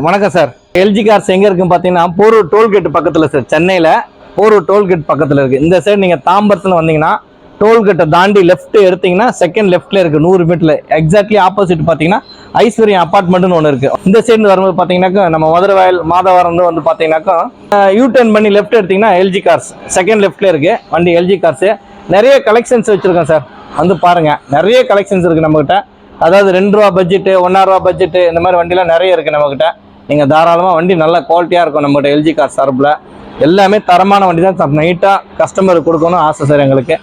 வணக்கம் sir. LG cars எங்க இருக்குன்னு பாத்தீங்கன்னா போரூர் டோல்கேட் பக்கத்துல சார். சென்னையில போரூர் டோல்கேட் பக்கத்துல இருக்கு. இந்த சைடு நீங்க தாம்பரத்துல வந்தீங்கன்னா டோல்கேட்டை தாண்டி லெஃப்ட் எடுத்தீங்கன்னா செகண்ட் லெஃப்ட்ல இருக்கு 100 மீட்டர்ல. எக்ஸாக்ட்லி ஆப்போசிட் பாத்தீங்கன்னா ஐஸ்வர்யம் அபார்ட்மெண்ட்னு ஒன்று இருக்கு. இந்த சைடு வரும்போது பாத்தீங்கன்னாக்கா நம்ம மதுரவாயல் மாதவரம் வந்து பாத்தீங்கன்னாக்கா யூ டர்ன் பண்ணி லெஃப்ட் எடுத்தீங்கன்னா எல்ஜி கார்ஸ் செகண்ட் லெஃப்ட்ல இருக்கு வண்டி. எல்ஜி கார்ஸ் நிறைய கலெக்ஷன்ஸ் வச்சிருக்கோம் சார். வந்து பாருங்க, நிறைய கலெக்ஷன்ஸ் இருக்கு நம்ம கிட்ட. அதாவது 2 ரூபா பட்ஜெட், 1.5 ரூபா பட்ஜெட், இந்த மாதிரி வண்டிலாம் நிறைய இருக்கு நம்ம கிட்ட. நீங்கள் தாராளமாக வண்டி நல்ல குவாலிட்டியாக இருக்கும் நம்மகிட்ட. எல்ஜி கார் சார்பில் எல்லாமே தரமான வண்டி தான் நீட்டாக கஸ்டமருக்கு கொடுக்கணும் ஆசை சார் எங்களுக்கு.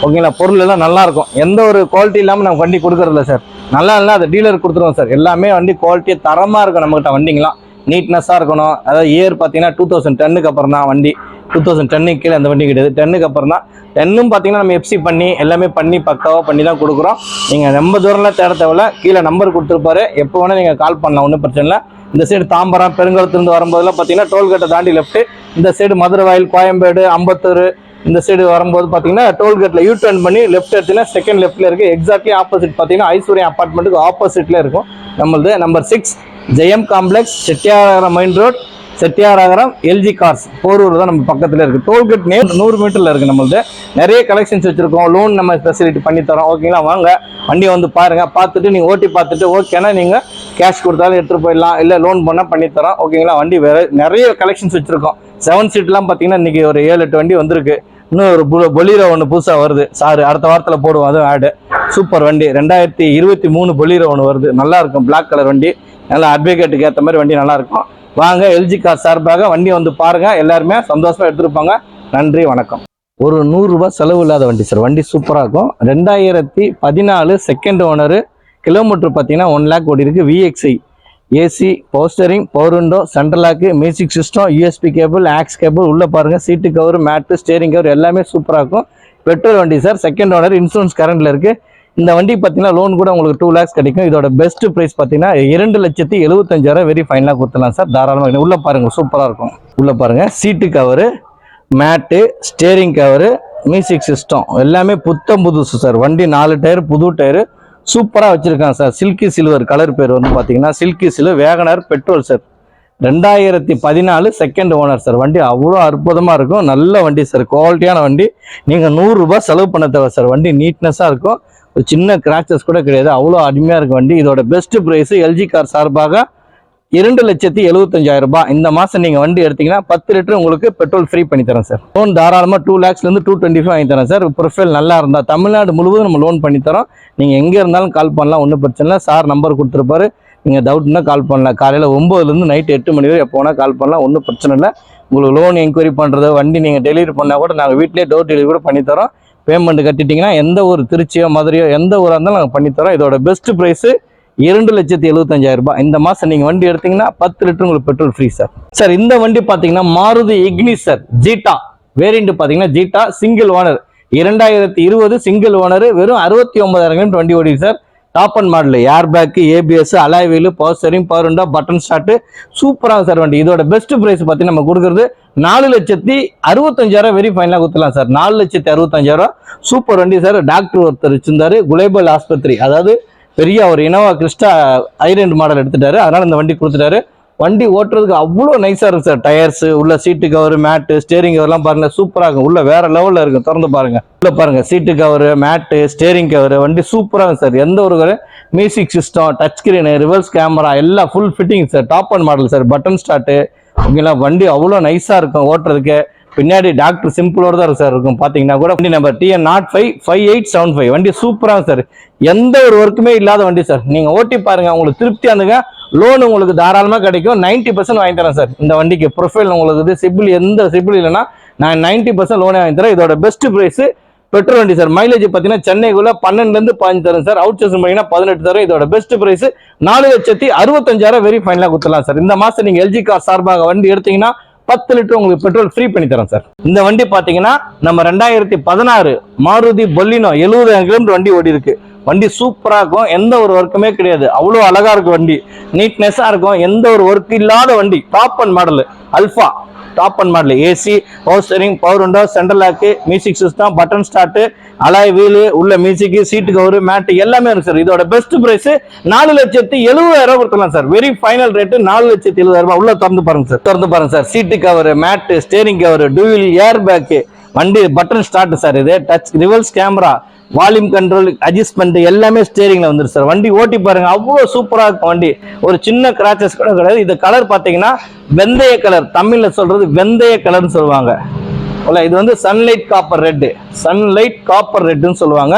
ஓகேங்களா, பொருள் எல்லாம் நல்லா இருக்கும். எந்த ஒரு குவாலிட்டி இல்லாமல் நம்ம வண்டி கொடுக்குறதில்ல சார். நல்லா இல்லை அதை டீலர் கொடுத்துருவோம் சார். எல்லாமே வண்டி குவாலிட்டியாக தரமாக இருக்கும் நம்மகிட்ட. வண்டிங்களாம் நீட்னஸாக இருக்கணும். அதாவது இயர் பார்த்தீங்கன்னா 2010க்கு அப்புறம் தான் வண்டி. 2010 கீழே அந்த வண்டி கிடையாது. 10க்கு அப்புறம் தான். 10ம் பார்த்தீங்கன்னா நம்ம எஃப்சி பண்ணி எல்லாமே பண்ணி பக்காவாக பண்ணி தான் கொடுக்குறோம். நீங்கள் ரொம்ப தூரம்லாம் தேட தேவையில்ல. கீழே நம்பர் கொடுத்துருப்பாரு, எப்போ வேணால் நீங்கள் கால் பண்ணலாம், ஒன்றும் பிரச்சனை இல்லை. இந்த சைடு தாம்பரம் பெருங்குளத்துலேருந்து வரும்போதெல்லாம் பார்த்தீங்கன்னா டோல்கேட்டை தாண்டி லெஃப்ட். இந்த சைடு மதுரவாயல், கோயம்பேடு, அம்பத்தூர் இந்த சைடு வரும்போது பார்த்தீங்கன்னா டோல்கேட்டில் யூ டர்ன் பண்ணி லெஃப்ட் எடுத்தீங்கன்னா செகண்ட் லெஃப்ட்டில் இருக்குது. எக்ஸாக்ட்லி ஆப்போசிட் பார்த்தீங்கன்னா ஐஸ்வர்யம் அப்பார்ட்மெண்ட்டுக்கு ஆப்போசிட்டில் இருக்கும் நம்மளது. Number 6 Jayam complex, Chettiyaragaram main road, Chettiyaragaram, LG cars, Porur தான் நம்ம பக்கத்தில் இருக்குது. டோல்கேட் நேம் 100 மீட்டரில் இருக்குது நம்மளது. நிறைய கலெக்ஷன்ஸ் வச்சுருக்கோம். லோன் நம்ம ஃபெசிலிட்டி பண்ணி தரோம். ஓகேங்களா, வாங்க வண்டியை வந்து பாருங்கள். பார்த்துட்டு நீங்கள் ஓட்டி பார்த்துட்டு ஓகேனா நீங்கள் கேஷ் கொடுத்தாலும் எடுத்துகிட்டு போயிடலாம், இல்லை லோன் பண்ணால் பண்ணித்தரோம். ஓகேங்களா, வண்டி வேறு நிறைய கலெக்ஷன்ஸ் வச்சுருக்கோம். 7 சீட்லாம் பார்த்தீங்கன்னா இன்றைக்கி ஒரு 7-8 வண்டி வந்திருக்கு. இன்னும் ஒரு பொலீரோ ஒன்று புதுசாக வருது சார், அடுத்த வாரத்தில் போடுவோம். அதுவும் ஆடு சூப்பர் வண்டி. 2023 பொலீரோ ஒன்று வருது, நல்லாயிருக்கும். பிளாக் கலர் வண்டி, நல்லா அட்வொகேட்டுக்கு ஏற்ற மாதிரி வண்டி நல்லாயிருக்கும். வாங்க, எல்ஜி கார் சார்பாக வண்டி வந்து பாருங்கள். எல்லாருமே சந்தோஷமாக எடுத்துருப்பாங்க. நன்றி, வணக்கம். ஒரு 100 ரூபா செலவு இல்லாத வண்டி சார். வண்டி சூப்பராக இருக்கும். 2014 செகண்ட் ஓனரு. கிலோமீட்டர் பார்த்தீங்கன்னா 1 லேக் ஓடி இருக்குது. VXI AC, power steering, power window, central lock, music system, USB cable, aux cable, உள்ளே பாருங்கள் seat cover, mat, steering cover எல்லாமே சூப்பராக இருக்கும். பெட்ரோல் வண்டி சார். செகண்ட் ஓனர், இன்சூரன்ஸ் கரண்டில் இருக்குது. இந்த வண்டி பார்த்தீங்கன்னா லோன் கூட உங்களுக்கு 2 lakhs கிடைக்கும். இதோட பெஸ்ட் ப்ரைஸ் பார்த்தீங்கன்னா 2,75,000 வெரி ஃபைனலாக கொடுத்துலாம் சார். தாராளமாக உள்ளே பாருங்கள், சூப்பராக இருக்கும். உள்ளே பாருங்கள் சீட்டு கவரு, மேட்டு, ஸ்டேரிங் கவரு, மியூசிக் சிஸ்டம் எல்லாமே புத்தம் புதுசு சார். வண்டி 4 டயர், புது டயரு, சூப்பராக வச்சுருக்காங்க சார். சில்கி சில்வர் கலர் பேர் வந்து பார்த்தீங்கன்னா silky silver. Wagon R petrol sir. 2014 second owner sir. வண்டி அவ்வளோ அற்புதமாக இருக்கும். நல்ல வண்டி சார், குவாலிட்டியான வண்டி. நீங்கள் 100 ரூபா செலவு பண்ண தேவை சார். வண்டி நீட்னஸாக இருக்கும், ஒரு சின்ன கிராச்சஸ் கூட கிடையாது. அவ்வளோ அருமையாக இருக்கும் வண்டி. இதோட பெஸ்ட் ப்ரைஸு எல்ஜி கார் சார்பாக 2,75,000 இந்த மாதம் நீங்கள் வண்டி எடுத்தீங்கன்னா 10 லிட்டர் உங்களுக்கு பெட்ரோல் ஃப்ரீ பண்ணி தரேன் சார். லோன் தாராளமாக 2 lakhsலேருந்து 225 வாங்கி தரேன் சார். ப்ரொஃபைல் நல்லா இருந்தால் தமிழ்நாடு முழுவதும் நம்ம லோன் பண்ணி தரோம். நீங்கள் எங்கே இருந்தாலும் கால் பண்ணலாம், ஒன்றும் பிரச்சனை இல்லை. சார் நம்பர் கொடுத்துருப்பாரு, நீங்கள் டவுட்னா கால் பண்ணலாம். காலையில் 9லேருந்து நைட்டு 8 மணி வரை எப்போ வேணால் கால் பண்ணலாம், ஒன்றும் பிரச்சனை இல்லை. உங்களுக்கு லோன் என்கொயரி பண்ணுறது, வண்டி நீங்கள் டெலிவரி பண்ணால் கூட நாங்கள் வீட்டிலே டோர் டெலிவரி கூட பண்ணித்தரோம். பேமெண்ட் கட்டிட்டிங்கன்னா எந்த ஒரு திருச்சியோ மதுரையோ எந்த ஊராக இருந்தாலும் நாங்கள் பண்ணித்தரோம். இதோட பெஸ்ட் ப்ரைஸு 2,75,000. இந்த மாதம் நீங்கள் வண்டி எடுத்தீங்கன்னா 10 லிட்டர் உங்களுக்கு பெட்ரோல் ஃப்ரீ சார். சார் இந்த வண்டி பார்த்தீங்கன்னா Maruti Ignis sir. Zeta variant பார்த்தீங்கன்னா Zeta single owner. 2020 single owner. வெறும் 69,000 வண்டி ஓடி sir. Top and model, air bag, ABS, alloy wheel, power steering, power window, button start, சூப்பராக சார் வண்டி. இதோட பெஸ்ட் ப்ரைஸ் பார்த்தீங்கன்னா நம்ம கொடுக்குறது 4,65,000 வெரி ஃபைனலாக கொடுத்துலாம் சார். 4,65,000 சூப்பர் வண்டி சார். டாக்டர் ஒருத்தர் வச்சிருந்தாரு, குளோபல் ஆஸ்பத்திரி, அதாவது பெரிய ஒரு இனோவா கிறிஸ்டா ஐரண்ட் மாடல் எடுத்துட்டாரு, அதனால இந்த வண்டி கொடுத்துட்டாரு. வண்டி ஓட்டுறதுக்கு அவ்வளோ நைஸாக இருக்கும் சார். டயர்ஸ், உள்ள சீட்டு கவர், மேட்டு, ஸ்டேரிங் கவர்லாம் பாருங்க சூப்பராக இருக்கும். உள்ள வேற லெவலில் இருக்கும். திறந்து பாருங்க. உள்ள பாருங்க seat cover, mat, steering cover, வண்டி சூப்பராக இருக்கும் சார். எந்த ஒரு music system, touch screen, reverse camera எல்லாம் full fitting sir. Top and model sir. Button start, ஓகேங்களா. வண்டி அவ்வளோ நைஸாக இருக்கும் ஓட்டுறதுக்கு. பின்னாடி டாக்டர் சிம்பிளோட தான் சார் இருக்கும். பார்த்தீங்கன்னா கூட வண்டி நம்பர் TN055875 வண்டி சூப்பராக சார். எந்த ஒரு ஒர்க்குமே இல்லாத வண்டி சார். நீங்கள் ஓட்டி பாருங்க, உங்களுக்கு திருப்தியாக இருந்துங்க. லோன் உங்களுக்கு தாராளமாக கிடைக்கும். 90% வாங்கி தரேன் சார். இந்த வண்டிக்கு ப்ரொஃபைல் உங்களுக்கு சிபில், எந்த சிபில் இல்லைன்னா நான் 90% லோனே வாங்கி தரேன். இதோட பெஸ்ட் ப்ரைஸ் பெட்ரோல் வண்டி சார். மைலேஜ் பார்த்தீங்கன்னா சென்னைக்குள்ள 12லேருந்து 15 தரும் சார். அவுட் சோர்ஸ் பண்ணீங்கன்னா 18 தரும். இதோட பெஸ்ட் ப்ரைஸ் 4,65,000 வெரி ஃபைனலாக கொடுத்துலாம் சார். இந்த மாதம் நீங்கள் எல்ஜி கார் சார்பாக வண்டி எடுத்தீங்கன்னா 10 லிட்டர் உங்களுக்கு பெட்ரோல் ஃப்ரீ பண்ணி தரோம் சார். இந்த வண்டி பார்த்தீங்கன்னா நம்ம 2016 மாருதி பொலினோ 70,000 கிலோமீட்டர் வண்டி ஓடி இருக்கு. வண்டி சூப்பரா இருக்கும், எந்த ஒரு ஒர்க்குமே கிடையாது, அவ்வளோ அழகா இருக்கும் வண்டி, நீட்னஸா இருக்கும், எந்த ஒரு ஒர்க் இல்லாத வண்டி. Top and model alpha top and model, AC, power steering, power window, central lock, music system, button start, alloy wheel, உள்ள மியூசிக், சீட்டு கவர், மேட் எல்லாமே இருக்கு சார். இதோட பெஸ்ட் பிரைஸ் 4,70,000 கொடுத்துலாம் சார். Very final rate 4,70,000. உள்ள திறந்து பாருங்க sir, திறந்து பாருங்க sir. Seat cover, mat, steering cover, டூவில் ஏர் பேக், வண்டி பட்டன் ஸ்டார்ட் சார். இது touch reverse camera, volume control, adjustment எல்லாமே ஸ்டேரிங்ல வந்துரு சார். வண்டி ஓட்டி பாருங்க, அவ்வளோ சூப்பரா இருக்கும் வண்டி. ஒரு சின்ன கிராச்சஸ் கூட கிடையாது. இது கலர் பாத்தீங்கன்னா வெந்தய கலர், தமிழ்ல சொல்றது வெந்தய கலர்னு சொல்லுவாங்க. இது வந்து sunlight copper red, sunlight copper ரெட்னு சொல்லுவாங்க.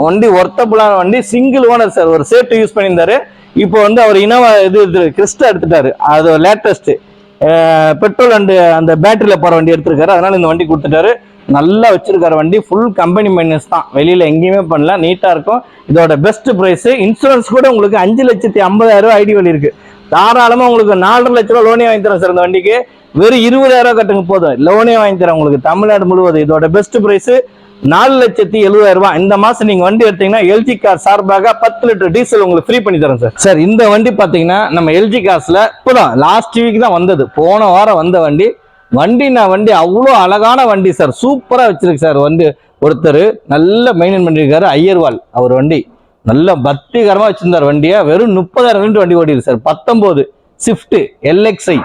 வண்டி ஒர்த்தபுளான வண்டி, சிங்கிள் ஓனர் சார். ஒரு சேஃப்டி யூஸ் பண்ணியிருந்தாரு, இப்போ வந்து அவர் இனோவா இது கிறிஸ்டா எடுத்துட்டாரு, அது லேட்டஸ்ட் பெட்ரோல் அண்ட் அந்த பேட்டரியில போற வண்டி எடுத்திருக்காரு, அதனால இந்த வண்டி கொடுத்துட்டாரு. நல்லா வச்சிருக்காரு வண்டி, ஃபுல் கம்பெனி மைனஸ் தான், வெளியில எங்கேயுமே பண்ணல, நீட்டா இருக்கும். இதோட பெஸ்ட் பிரைஸ், இன்சூரன்ஸ் கூட உங்களுக்கு 5,50,000 ஐடி வழி இருக்கு. தாராளமா உங்களுக்கு 4,50,000 ரூபாய் லோனே வாங்கி தரேன் சார். இந்த வண்டிக்கு வெறும் 20,000 கட்டுங்க போதும், லோனே வாங்கி தரேன் உங்களுக்கு தமிழ்நாடு முழுவதும். இதோட பெஸ்ட் பிரைஸ் 4,70,000 ரூபாய். இந்த மாசம் நீங்க வண்டி எடுத்தீங்கன்னா எல்ஜி கார் சார்பாக 10 லிட்டர் டீசல் உங்களுக்கு ஃப்ரீ பண்ணி தரேன் சார். சார் இந்த வண்டி பாத்தீங்கன்னா நம்ம எல்ஜி கார்ஸ்ல இப்போதான் லாஸ்ட் வீக் தான் வந்தது, போன வாரம் வந்த வண்டி. வண்டி அவ்வளோ அழகான வண்டி சார், சூப்பரா வச்சிருக்கு சார். வந்து ஒருத்தர் நல்ல மெயின்டைன் பண்ணிருக்காரு, ஐயர்வால். அவர் வண்டி நல்ல பக்திகரமா வச்சிருந்தார் வண்டியை. வெறும் 30,000 வண்டி ஓடிருக்கு சார். 19 ஸ்விஃப்ட் எல்எக்ஸ்ஐ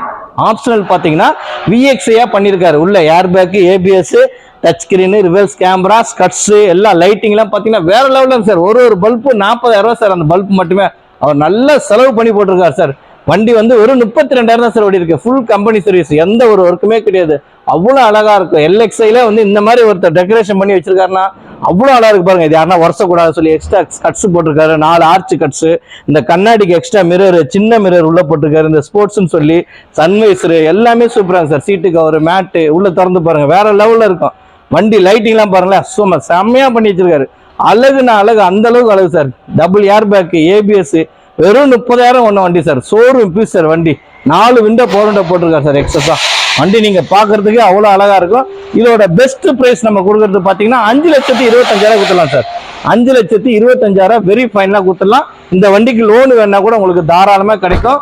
ஆப்ஷனல் பாத்தீங்கன்னா விஎக்ஸ்ஐயா பண்ணிருக்காரு. உள்ள air bag, ABS, touch screen, reverse camera, skirts எல்லாம், லைட்டிங் எல்லாம் பாத்தீங்கன்னா வேற லெவல்ல சார். ஒரு பல்பு 40,000 ரூபாய் சார். அந்த பல்பு மட்டுமே அவர் நல்ல செலவு பண்ணி போட்டிருக்காரு சார். வண்டி வந்து வெறும் 32,000 தான் சார் ஓடி இருக்கு. ஃபுல் கம்பெனி சர்வீஸ், எந்த ஒரு ஒர்க்குமே கிடையாது, அவ்வளோ அழகா இருக்கும். எல்எக்ஸ்ஐல வந்து இந்த மாதிரி ஒருத்தர் டெக்கரேஷன் பண்ணி வச்சிருக்காருன்னா அவ்வளோ அழகா இருக்கு பாருங்க. இது யாருன்னா வருஷக்கூடாது சொல்லி எக்ஸ்ட்ரா கட்ஸ் போட்டிருக்காரு, 4 ஆர்ச் கட்ஸ், இந்த கண்ணாடிக்கு எக்ஸ்ட்ரா மிரர், சின்ன மிரர் உள்ள போட்டிருக்காரு, இந்த ஸ்போர்ட்ஸ்னு சொல்லி சன்வைசர் எல்லாமே சூப்பரா சார். சீட்டு கவர், மேட்டு உள்ள திறந்து பாருங்க, வேற லெவல்ல இருக்கும் வண்டி. லைட்டிங்லாம் பாருங்களேன், சும்மா செம்மையா பண்ணி வச்சிருக்காரு. அழகுனா அழகு, அந்த அளவுக்கு அழகு sir. Double air bag, ABS, வெறும் 30,000 ஒண்ணு வண்டி சார். Showroom piece sir. வண்டி 4 விண்டோ பவர் விண்டோ போட்டிருக்காரு சார் எக்ஸஸா. வண்டி நீங்க பாக்குறதுக்கு அவ்வளவு அழகா இருக்கும். இதோட பெஸ்ட் பிரைஸ் நம்ம கொடுக்கறது பாத்தீங்கன்னா 5,25,000 கொடுத்துடலாம் சார். 5,25,000 வெரி ஃபைனலா கொடுத்துடலாம். இந்த வண்டிக்கு லோன் வேணா கூட உங்களுக்கு தாராளமா கிடைக்கும்.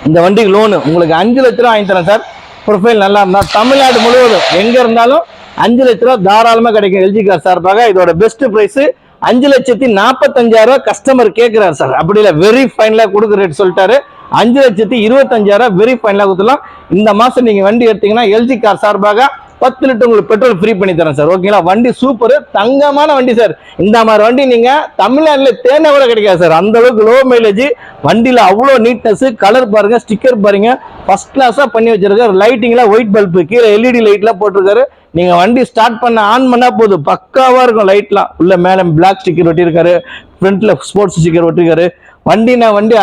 இந்த வண்டிக்கு லோனு உங்களுக்கு 5 லட்ச ரூபா வாங்கி தரேன் சார். ப்ரொஃபைல் நல்லா இருந்தா தமிழ்நாடு முழுவதும் எங்க இருந்தாலும் 5 லட்ச ரூபா தாராளமா கிடைக்கும் எல்ஜி கார் சார்பாக. இதோட பெஸ்ட் பிரைஸ் 5,45,000 கஸ்டமர் கேட்கிறாரு சார். அப்படி இல்ல வெரி ஃபைனலா கொடுக்குற ரேட் சொல்லிட்டாரு. 5,25,000 வெரி ஃபைனலா கொடுத்துலாம். இந்த மாசம் நீங்க வண்டி எடுத்தீங்கன்னா எல்ஜி கார் சார்பாக 10 லிட்டர் உங்களுக்கு பெட்ரோல் ஃப்ரீ பண்ணி தரேன் சார். ஓகேங்களா? வண்டி சூப்பர், தங்கமான வண்டி சார். இந்த மாதிரி வண்டி நீங்க தமிழ்நாட்டுல தேனை கூட கிடைக்காது சார். அந்த அளவுக்கு லோ மைலேஜ், வண்டியில அவ்வளோ நீட்னஸ், கலர் பாருங்க, ஸ்டிக்கர் பாருங்க, ஃபர்ஸ்ட் கிளாஸா பண்ணி வச்சிருக்காரு. லைட்டிங்ல ஒயிட் பல்பு, கீழே எல்இடி லைட்லாம் போட்டிருக்காரு. நீங்க வண்டி ஸ்டார்ட் பண்ண ஆன் பண்ணா போதும், பக்காவா இருக்கும் லைட்லாம். உள்ள மேல பிளாக் ஸ்டிக்கர் ஒட்டியிருக்காரு, ஃப்ரண்ட்ல ஸ்போர்ட்ஸ் ஸ்டிக்கர் ஒட்டிருக்காரு. வண்டி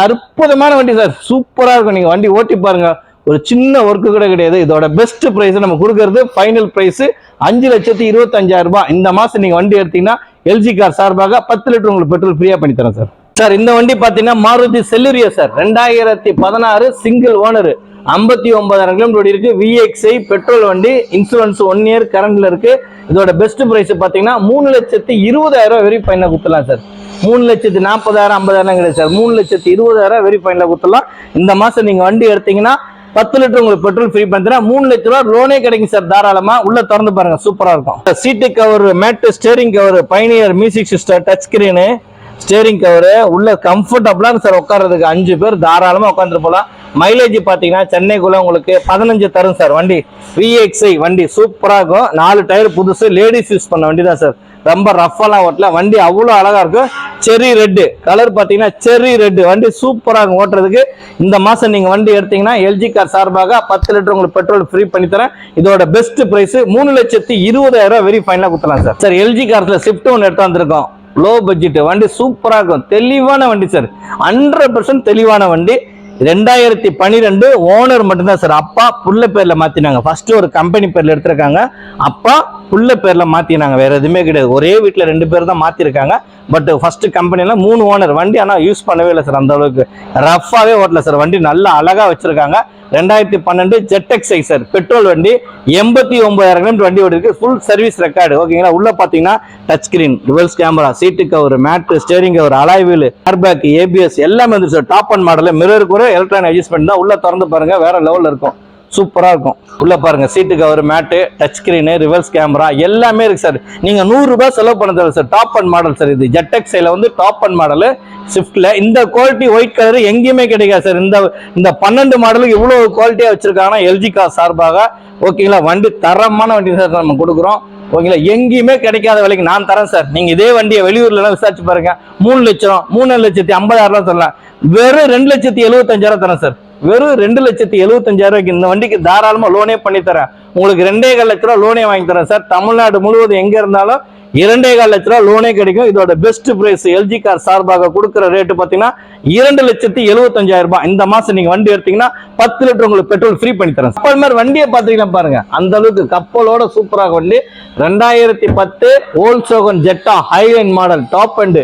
அற்புதமான வண்டி சார், சூப்பரா இருக்கும். நீங்க வண்டி ஓட்டி பாருங்க, ஒரு சின்ன ஒர்க்கு கூட கிடையாது. இதோட பெஸ்ட் பிரைஸ் நம்ம கொடுக்கறது ஃபைனல் பிரைஸ் 5,25,000 ரூபாய். இந்த மாசம் நீங்க வண்டி எடுத்தீங்கன்னா எல்ஜி கார் சார்பாக 10 லிட்டர் உங்களுக்கு பெட்ரோல் ஃப்ரீயா பண்ணி தரேன் சார். சார் இந்த வண்டி பாத்தீங்கன்னா Maruti Celerio sir, 2016 single owner, 59,000 kilometre இருக்கு. விஎக்ஸ்ஐ பெட்ரோல் வண்டி, இன்சூரன்ஸ் 1 இயர் கரண்ட்ல இருக்கு. இதோட பெஸ்ட் பிரைஸ் பாத்தீங்கன்னா 3,20,000 வெரி ஃபைனலா கொடுத்துலாம் சார். 3,40,000 50,000 கிடையாது சார். 3,20,000 வெரி ஃபைனலா கொடுத்துலாம். இந்த மாசம் நீங்க வண்டி எடுத்தீங்கன்னா 10 லிட்டர் உங்களுக்கு பெட்ரோல் ஃப்ரீ பண்ணா 3 லட்ச ரூபாய் லோனே கிடைக்கும் சார் தாராளமா. உள்ள திறந்து பாருங்க, சூப்பரா இருக்கும். Seat cover, mat, steering cover, Pioneer music system, touch screen, steering cover, உள்ள கம்ஃபர்டபுளா சார். உட்கார்றதுக்கு 5 பேர் தாராளமா உட்காந்துட்டு போலாம். மைலேஜ் பாத்தீங்கன்னா சென்னைக்குள்ள உங்களுக்கு 15 தரும் சார். வண்டி விஎக்ஸ்ஐ வண்டி சூப்பரா இருக்கும். 4 டயர் புதுசு, லேடிஸ் யூஸ் பண்ண வண்டி தான் சார். ரொம்ப ரஃபெல்லாம் ஓட்டல. வண்டி அவ்வளோ அழகா இருக்கும். செரி ரெட் கலர் பாத்தீங்கன்னா செரி ரெட் வண்டி சூப்பரா இருக்கும் ஓட்டுறதுக்கு. இந்த மாசம் நீங்க வண்டி எடுத்தீங்கன்னா எல்ஜி கார் சார்பாக 10 லிட்டர் உங்களுக்கு பெட்ரோல் ஃப்ரீ பண்ணி தரேன். இதோட பெஸ்ட் பிரைஸ் 3,20,000 வெரி ஃபைனலா கொடுத்தலாம் சார். சார் எல்ஜி கார்ஸ்ல ஸ்விஃப்ட் ஒன்று எடுத்து வந்திருக்கோம், லோ பட்ஜெட் வண்டி சூப்பரா இருக்கும். தெளிவான வண்டி சார், 100% தெளிவான வண்டி. 2012 ஓனர் மட்டும்தான் சார். அப்பா புள்ள பேர்ல மாத்தினாங்க. ஃபர்ஸ்ட் ஒரு கம்பெனி பேர்ல எடுத்திருக்காங்க, அப்பா புள்ள பேர்ல மாத்தினாங்க. வேற எதுவுமே கிடையாது. ஒரே வீட்டுல 2 பேர் தான் மாத்திருக்காங்க. பட் ஃபர்ஸ்ட் கம்பெனில 3 ஓனர். வண்டி ஆனா யூஸ் பண்ணவே இல்லை சார். அந்த அளவுக்கு ரஃபாவே ஓட்டல சார். வண்டி நல்லா அழகா வச்சிருக்காங்க. 2012 ZXi சார். பெட்ரோல் வண்டி. 89,000 கிலோமீட்டர் வண்டி ஓடி இருக்கு. Full service record. ஓகேங்களா. உள்ள பாத்தீங்கன்னா touch screen, reverse camera, seat cover, mat, steering cover, alloy wheel, airbag, ABS எல்லாமே வந்துருச்சு sir. Top and model. Mirror கூட எலக்ட்ரானிக் அட்ஜஸ்ட்மெண்ட் தான். உள்ள திறந்து பாருங்க, வேற லெவல்ல இருக்கும். சூப்பரா இருக்கும். உள்ள பாருங்க, சீட்டு கவர், மேட்டு, டச் ஸ்கிரீனு, ரிவர்ஸ் கேமரா எல்லாமே இருக்கு சார். நீங்க 100 ரூபாய் செலவு பண்ண தேவை sir. Top and model sir. இது ZXiல வந்து டாப் அண்ட் மாடல் ஸ்விஃப்ட்ல. இந்த குவாலிட்டி ஒயிட் கலர் எங்கேயுமே கிடைக்காது சார். இந்த 12 மாடலுக்கு இவ்வளவு குவாலிட்டியா வச்சிருக்காங்கன்னா LG கார் சார்பாக. ஓகேங்களா. வண்டி தரமான வண்டி சார் நம்ம கொடுக்குறோம். ஓகேங்களா. எங்கேயுமே கிடைக்காத விலைக்கு நான் தரேன் சார். நீங்க இதே வண்டியை வெளியூர்ல எல்லாம் விசாரிச்சு பாருங்க. 3 லட்சம், 3,50,000 தரலாம். வெறும் 2,75,000 தரேன் சார். வெறும் 2,75,000 இந்த வண்டிக்கு தாராளமா லோனே பண்ணி தரேன். உங்களுக்கு 2,15 லட்ச ரூபா லோனே வாங்கி தரேன் சார். தமிழ்நாடு முழுவதும் எங்க இருந்தாலும் 2,15 லட்ச ரூபா லோனே கிடைக்கும். இதோட பெஸ்ட் பிரைஸ் LG கார் சார்பாக கொடுக்குற ரேட்டு பாத்தீங்கன்னா 2,75,000 ரூபாய். இந்த மாசம் நீங்க வண்டி எடுத்தீங்கன்னா 10 லிட்டர் உங்களுக்கு பெட்ரோல் ஃப்ரீ பண்ணி தரேன். அப்ப மாதிரி வண்டியை பாத்தீங்கன்னா பாருங்க, அந்த அளவுக்கு கப்பலோட சூப்பராக வண்டி. 2010 Volkswagen Jetta highline model top end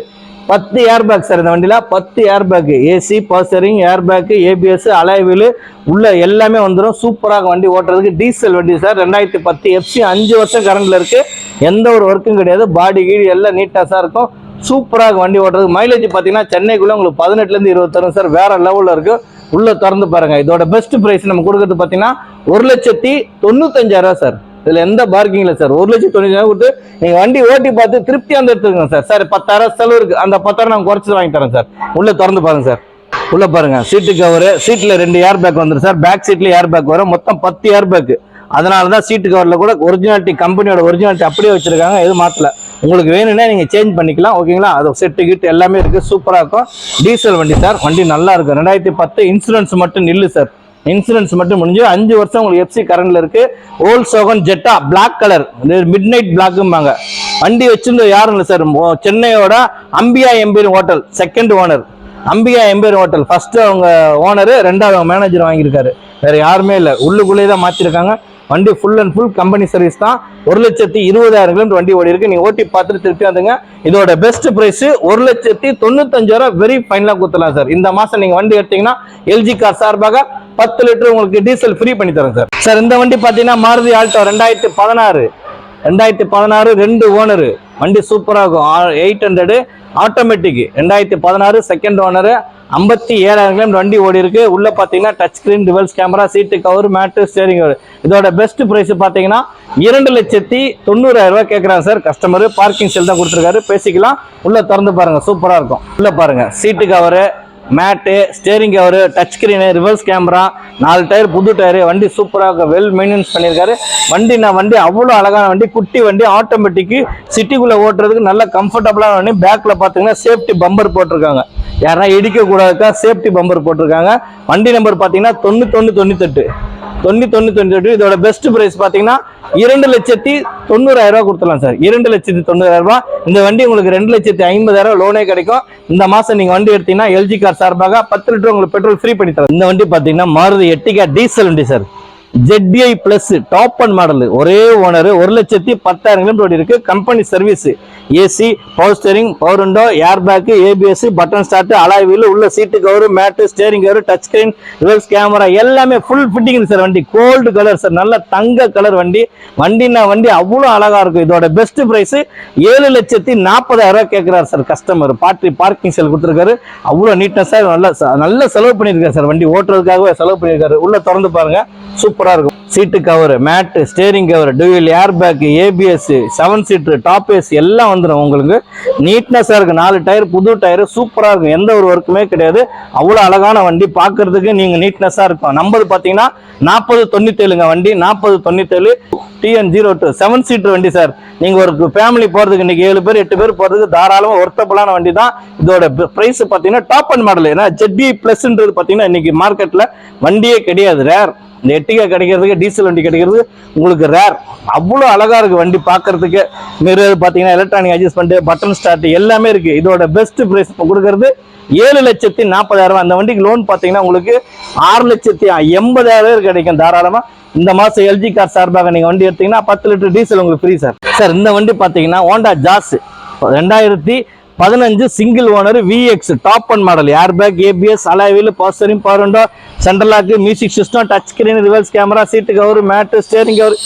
10 airbag sir. இந்த வண்டியில 10 airbag, AC, power steering, airbag, ABS, alloy wheel உள்ள எல்லாமே வந்துடும். சூப்பராக வண்டி ஓட்டுறதுக்கு. டீசல் வண்டி சார். 2010 FC 5 வருஷம் கரண்ட்ல இருக்கு. எந்த ஒரு ஒர்க்கும் கிடையாது. பாடி கீடி எல்லாம் நீட்டாக இருக்கும். சூப்பராக வண்டி ஓட்டுறதுக்கு. மைலேஜ் பார்த்தீங்கன்னா சென்னைக்குள்ள உங்களுக்கு 18 ல இருந்து 20 தரும் சார். வேற லெவலில் இருக்கு. உள்ள திறந்து பாருங்க. இதோட பெஸ்ட் பிரைஸ் நம்ம கொடுக்கறது பார்த்தீங்கன்னா 1,95,000 சார். இதுல எந்த பார்க்கிங் இல்ல சார். 1,90,000 கொடுத்து நீங்க வண்டி ஓட்டி பார்த்து திருப்தியா வந்து எடுத்துக்கணும் சார். சார் 10,000 செலவு இருக்கு. அந்த 10,000 நான் குறைச்சு வாங்கி தரேன் சார். உள்ள திறந்து பாருங்க சார். உள்ள பாருங்க, சீட்டு கவர், சீட்ல 2 ஏர் பேக் வந்துடும் சார். பேக் சீட்ல ஏர் பேக் வரும். மொத்தம் 10 ஏர் பேக். அதனாலதான் சீட்டு கவர்ல கூட ஒரிஜினாலிட்டி, கம்பெனியோட ஒரிஜினாலிட்டி அப்படியே வச்சிருக்காங்க. எதுவும் மாத்தல. உங்களுக்கு வேணும்னா நீங்க சேஞ்ச் பண்ணிக்கலாம். ஓகேங்களா. அது செட்டு கிட் எல்லாமே இருக்கு. சூப்பரா இருக்கும். டீசல் வண்டி சார். வண்டி நல்லா இருக்கும். 2010 இன்சூரன்ஸ் மட்டும் நில்லு சார். இன்சூரன்ஸ் மட்டும் முடிஞ்சு 5 வருஷம் உங்களுக்கு FC கரண்ட்ல இருக்கு. Volkswagen Jetta black colour, midnight பிளாக்கும்பாங்க. வண்டி வச்சிருந்தது யாரும் இல்லை சார். சென்னையோட அம்பியா எம்பீர் ஹோட்டல் செகண்ட் ஓனர். அம்பியா எம்பீர் ஹோட்டல் ஃபர்ஸ்ட் அவங்க ஓனர், 2வது அவங்க மேனேஜர் வாங்கியிருக்காரு. வேற யாருமே இல்லை. உள்ளுக்குள்ளேயே தான் மாத்திருக்காங்க. வண்டி full and full company service தான். 1,20,000 கிலோமீட்டர் வண்டி ஓடி இருக்கு. நீங்க ஓட்டி பார்த்துட்டு திருப்பி வந்துங்க. இதோட பெஸ்ட் பிரைஸ் 1,95,000 வெரி ஃபைனலா கொடுத்துலாம் சார். இந்த மாசம் நீங்க வண்டி எடுத்தீங்கன்னா LG கார் சார்பாக 10 லிட்டர் உங்களுக்கு டீசல் ஃப்ரீ பண்ணி தரேன் சார். சார் இந்த வண்டி பாத்தீங்கன்னா மாருதி ஆல்டோ 2016 2 ஓனர். வண்டி சூப்பரா இருக்கும். 800 ஆட்டோமேட்டிக். 2016 second owner. 57,000 கிலோமீட்டர் வண்டி ஓடி இருக்கு. உள்ள பாத்தீங்கன்னா touch screen, reverse camera, seat cover, mat, steering cover. இதோட பெஸ்ட் பிரைஸ் பாத்தீங்கன்னா 2,90,000 ரூபாய் கேட்கறாங்க சார் கஸ்டமர். பார்க்கிங் செல் தான் கொடுத்துருக்காரு. பேசிக்கலாம். உள்ள திறந்து பாருங்க. சூப்பரா இருக்கும். உள்ள பாருங்க, seat cover, mat, steering cover, touch screen, reverse camera, 4 tyre புது டயர். வண்டி சூப்பராக வெல் மெயின்டெனன்ஸ் பண்ணியிருக்காரு. வண்டி அவ்வளோ அழகான வண்டி. குட்டி வண்டி, ஆட்டோமேட்டிக், சிட்டிக்குள்ள ஓட்டுறதுக்கு நல்ல கம்ஃபர்டபுளான வண்டி. பேக்ல பாத்தீங்கன்னா சேஃப்டி பம்பர் போட்டிருக்காங்க. யாரா இடிக்க கூடாதுக்கா சேஃப்டி பம்பர் போட்டிருக்காங்க. வண்டி நம்பர் பாத்தீங்கன்னா 9198. இதோட பெஸ்ட் பிரைஸ் பாத்தீங்கன்னா 2,90,000 ரூபாய் கொடுத்துலாம் சார். 2,90,000 ரூபாய். இந்த வண்டி உங்களுக்கு 2,50,000 லோனே கிடைக்கும். இந்த மாசம் நீங்க வண்டி எடுத்தீங்கன்னா LG கார் சார்பாக 10 லிட்டர் உங்களுக்கு பெட்ரோல் ஃப்ரீ பண்ணி தரேன். இந்த வண்டி பாத்தீங்கன்னா மாருதி எர்டிகா டீசல் வண்டி sir. ZDI plus top and model. ஒரே ஓனர். 1,10,000 கிலோமீட்டர் இருக்கு. Company service. AC, power steering, power window, air bag, ABS, button start, alloy wheel, உள்ள seat cover, mat, steering cover, touch screen, reverse camera எல்லாமே full fitting sir. வண்டி gold colour sir. நல்ல தங்க colour வண்டி. வண்டி அவ்வளோ அழகா இருக்கும். இதோட பெஸ்ட் பிரைஸ் 7,40,000 ரூபாய் கேட்கிறார் சார் கஸ்டமர். பார்க்கிங் செல் கொடுத்துருக்காரு. அவ்வளோ நீட்னஸா நல்ல செலவு பண்ணியிருக்காரு சார். வண்டி ஓட்டுறதுக்காகவே செலவு பண்ணியிருக்காரு. உள்ள திறந்து பாருங்க. சூப்பரா இருக்கும். Seat cover, mat, steering cover, dual air bag, ABS, 7 seater, top AC எல்லாம் வந்துடும். உங்களுக்கு நீட்னஸா இருக்கு. 4 டயர் புது டயர். சூப்பரா இருக்கும். எந்த ஒரு ஒர்க்குமே கிடையாது. அவ்வளவு அழகான வண்டி. பாக்குறதுக்கு நீங்க நீட்னஸா இருக்கும். நம்பர் பாத்தீங்கன்னா 4097 வண்டி. 4097 TN02 7 சீட்டர் வண்டி சார். நீங்க ஒரு ஃபேமிலி போறதுக்கு இன்னைக்கு 7 பேர் 8 பேர் போறதுக்கு தாராளமா ஒர்த்தபிளான வண்டி தான். இதோட பிரைஸ் பாத்தீங்கன்னா டாப் அண்ட் மாடல். ஏன்னா ZDI பிளஸ்ன்றது பாத்தீங்கன்னா இன்னைக்கு மார்க்கெட்ல வண்டியே கிடையாது. ரேர். இந்த எட்டிகா கிடைக்கிறதுக்கு டீசல் வண்டி கிடைக்கிறது உங்களுக்கு ரேர். அவ்வளோ அழகா இருக்கு வண்டி பார்க்கறதுக்கு. மிரர் பார்த்தீங்கன்னா எலக்ட்ரானிக் அட்ஜஸ்ட்மெண்ட், பட்டன் ஸ்டார்ட் எல்லாமே இருக்கு. இதோட பெஸ்ட் பிரைஸ் கொடுக்கறது 7,40,000. அந்த வண்டிக்கு லோன் பார்த்தீங்கன்னா உங்களுக்கு 6,80,000 கிடைக்கும் தாராளமா. இந்த மாசம் எல்ஜி கார் சார்பாக நீங்க வண்டி எடுத்தீங்கன்னா 10 லிட்டர் டீசல் உங்களுக்கு ஃப்ரீ சார். சார் இந்த வண்டி பார்த்தீங்கன்னா Honda Jazz 2015 single owner VX top one model. Air bag, ABS, alloy wheel, power steering, power window, central lock, music system, touch screen, reverse camera, seat cover, mat, steering cover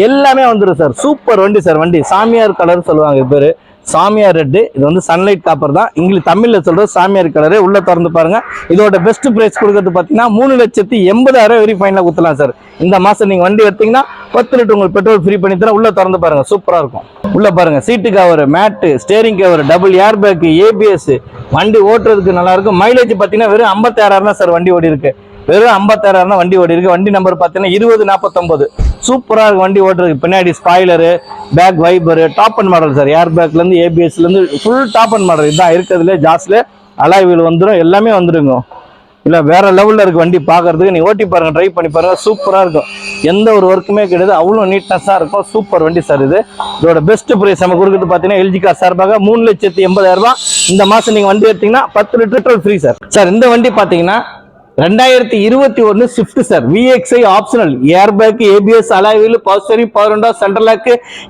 எல்லாமே வந்துடும் sir. Super வண்டி sir. வண்டி சாமியார் colour சொல்லுவாங்க பேரு, சாமியார் red. இது வந்து சன்லைட் காப்பர் தான், இங்கிலீஷ் தமிழ்ல சொல்றது சாமியார் கலரு. உள்ள திறந்து பாருங்க. இதோட பெஸ்ட் பிரைஸ் கொடுக்கறது பாத்தீங்கன்னா 3,80,000 வெரி ஃபைனலா குத்தலாம் சார். இந்த மாசம் நீங்க வண்டி எடுத்தீங்கன்னா 10 லிட்டர் உங்களுக்கு பெட்ரோல் ஃப்ரீ பண்ணி தரேன். உள்ள திறந்து பாருங்க, சூப்பரா இருக்கும். உள்ள பாருங்க, seat cover, mat, steering cover, double air bag, ABS, வண்டி ஓட்டுறதுக்கு நல்லா இருக்கும். மைலேஜ் பாத்தீங்கன்னா வெறும் 56,000 தான் சார் வண்டி ஓடி இருக்கு. வெறும் 56,000 தான் வண்டி ஓடி இருக்கு. வண்டி நம்பர் பார்த்தீங்கன்னா 2049. சூப்பரா இருக்கு வண்டி ஓட்டுறதுக்கு. பின்னாடி spoiler, back wiper, top and model sir. Air பேக்ல இருந்து ஏபிஎஸ்ல இருந்து ஃபுல் டாப் அண்ட் மாடல் இதுதான் இருக்கிறதுல. ஜாஸ்ல அலாய் வீல் வந்துடும், எல்லாமே வந்துருங்க. இல்ல வேற லெவல்ல இருக்கு வண்டி பார்க்கறதுக்கு. நீ ஓட்டி பாருங்க, ட்ரை பண்ணி பாருங்க, சூப்பரா இருக்கும். எந்த ஒரு ஒர்க்குமே கிடையாது, அவ்வளோ நீட்னஸா இருக்கும். சூப்பர் வண்டி சார் இது. இதோட பெஸ்ட் பிரைஸ் நம்ம கொடுக்குறது பார்த்தீங்கன்னா எல்ஜி கார் சார்பாக 3,80,000. இந்த மாசம் நீங்க வண்டி எடுத்தீங்கன்னா 10 litre petrol free sir. Sir இந்த வண்டி பார்த்தீங்கன்னா 2021 Swift sir. VXI optional, air bag, ABS, alloy wheel, power steering, power window, central lock,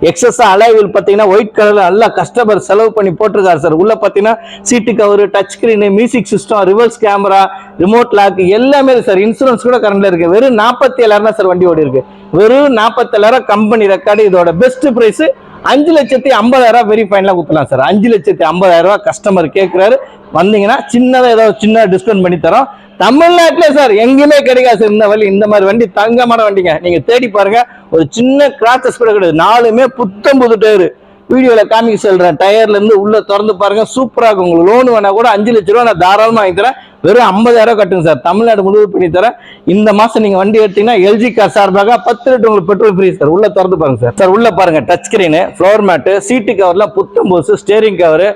access alloy wheel பார்த்தீங்கன்னா ஒயிட் கலர்ல நல்லா கஸ்டமர் செலவு பண்ணி போட்டிருக்காரு சார். உள்ள பார்த்தீங்கன்னா seat cover, touch screen, music system, reverse camera, remote lock எல்லாமே sir. Insurance கூட கரண்ட்ல இருக்கு. வெறும் 47,000 சார் வண்டி ஓடி இருக்கு. வெறும் 47,000 கம்பெனி ரெக்கார்டு. இதோட பெஸ்ட் பிரைஸ் 5,50,000 வெரி ஃபைனலா குத்தலாம் சார். 5,50,000 கஸ்டமர் கேட்கிறாரு. வந்தீங்கன்னா சின்னதா ஏதாவது சின்ன டிஸ்கவுண்ட் பண்ணி தரோம். தமிழ்நாட்டிலே சார் எங்கேயுமே கிடைக்காது சார் இந்த வண்டி. இந்த மாதிரி வண்டி தங்கமான வண்டிங்க. நீங்க தேடி பாருங்க, ஒரு சின்ன கிராச்சஸ் கூட கிடையாது. 4மே புத்தம் புது டயர். வீடியோல காமிக்க சொல்றேன். டயர்ல இருந்து உள்ள திறந்து பாருங்க, சூப்பரா இருக்கும். உங்களுக்கு லோன் வேணா கூட 5 லட்ச ரூபா நான் தாராளமா வாங்கி தரேன். வெறும் 50,000 கட்டுங்க சார். தமிழ்நாடு முழுவதும் பண்ணி தரேன். இந்த மாசம் நீங்க வண்டி எடுத்தீங்கன்னா எல்ஜி கார் சார்பாக 10 லிட்டர் உங்களுக்கு பெட்ரோல் ஃப்ரீ சார். உள்ள திறந்து பாருங்க சார். சார் உள்ள பாருங்க, டச் ஸ்கிரீன், ஃப்ளோர் மேட்டு, சீட்டு கவர்லாம் புத்தம் போஸ், ஸ்டேரிங் கவர்,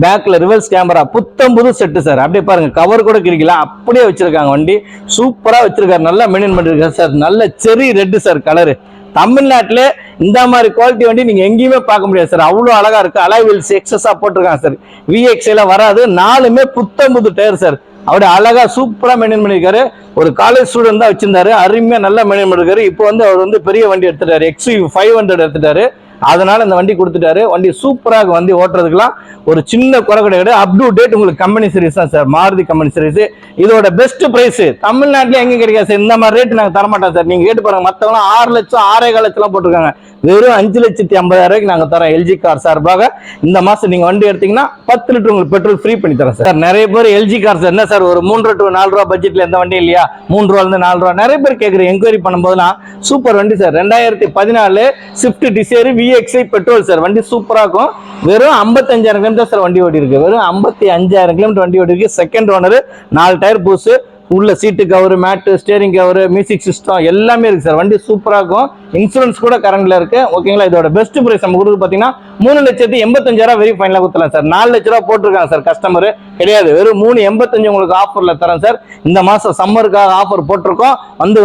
பேக்ல ரிவர்ஸ் கேமரா புத்தம் புது செட்டு சார். அப்படியே பாருங்க, கவர் கூட கிரிக்கல, அப்படியே வச்சிருக்காங்க. வண்டி சூப்பரா வச்சிருக்காரு, நல்லா மெயின்டைன் பண்ணிருக்காரு சார். நல்ல செரி ரெட் சார் கலரு. தமிழ்நாட்டுல இந்த மாதிரி குவாலிட்டி வண்டி நீங்க எங்கேயுமே பார்க்க முடியாது சார். அவ்வளவு அழகா இருக்கு. அலாய் வீல்ஸ் எக்ஸஸா போட்டிருக்காங்க சார். விஎக்ஸ்ல வராது. 4மே புத்தம் புது டயர் சார். அவரு அழகா சூப்பரா மெயின்டைன் பண்ணிருக்காரு. ஒரு காலேஜ் ஸ்டூடெண்ட் தான் வச்சிருந்தாரு, அருமையா நல்லா மெயின்டைன் பண்ணிருக்காரு. இப்போ வந்து அவர் வந்து பெரிய வண்டி எடுத்துட்டாரு, XUV 500 எடுத்துட்டாரு. அதனால இந்த வண்டி கொடுத்துட்டாரு. வண்டி சூப்பராக வண்டி ஓட்டுறதுக்குலாம் ஒரு சின்ன குறை கிடையாது. அப் டு டேட் உங்களுக்கு கம்பெனி சர்வீஸ் தான் சார். Maruti company service. இதோட பெஸ்ட் பிரைஸ் தமிழ்நாட்டிலே எங்க கிடைக்காது சார். இந்த மாதிரி ரேட் நாங்க தரமாட்டோம் சார். நீங்க கேட்டு பாருங்க, மத்தவங்க 6 லட்சம் 6,15 லட்சம் போட்டிருக்காங்க. வெறும் 5,50,000 நாங்க தரோம் எல்ஜி கார் சார்பாக. இந்த மாசம் நீங்க வண்டி எடுத்தீங்கன்னா 10 லிட்டர் உங்களுக்கு பெட்ரோல் ஃப்ரீ பண்ணி தரேன் சார். நிறைய பேர் எல்ஜி கார் என்ன சார் ஒரு 3 to 4 ரூபா பட்ஜெட்ல எந்த வண்டி இல்லையா, 3 ரூபால இருந்து 4 ரூபா நிறைய பேர் கேட்குறேன். என்கொயரி பண்ணும்போதுலாம் சூப்பர் வண்டி sir. 2014 Swift desire VXi petrol sir. வண்டி சூப்பரா இருக்கும். வெறும் 55,000 கிலோமீட்டர் சார் வண்டி ஓடி இருக்கு. வெறும் 55,000 கிலோமீட்டர் வண்டி ஓடி இருக்கு. செகண்ட் ஓனர், 4 டயர் பூசு, உள்ள seat cover, mat, steering cover, music system எல்லாமே இருக்கு சார். வண்டி சூப்பரா இருக்கும். இன்சூரன்ஸ் கூட கரண்ட்ல இருக்கு. ஓகேங்களா. இதோட பெஸ்ட் பிரைஸ் நம்ம கொடுத்து பாத்தீங்கன்னா 3,85,000 வெரி ஃபைனலா கொடுத்தலாம் சார். 4 லட்ச ரூபா போட்டிருக்காங்க சார் கஸ்டமர் கிடையாது. வெறும் 3,85,000 உங்களுக்கு ஆஃபர்ல தரேன் சார். இந்த மாசம் சம்மருக்காக ஆஃபர் போட்டிருக்கோம்.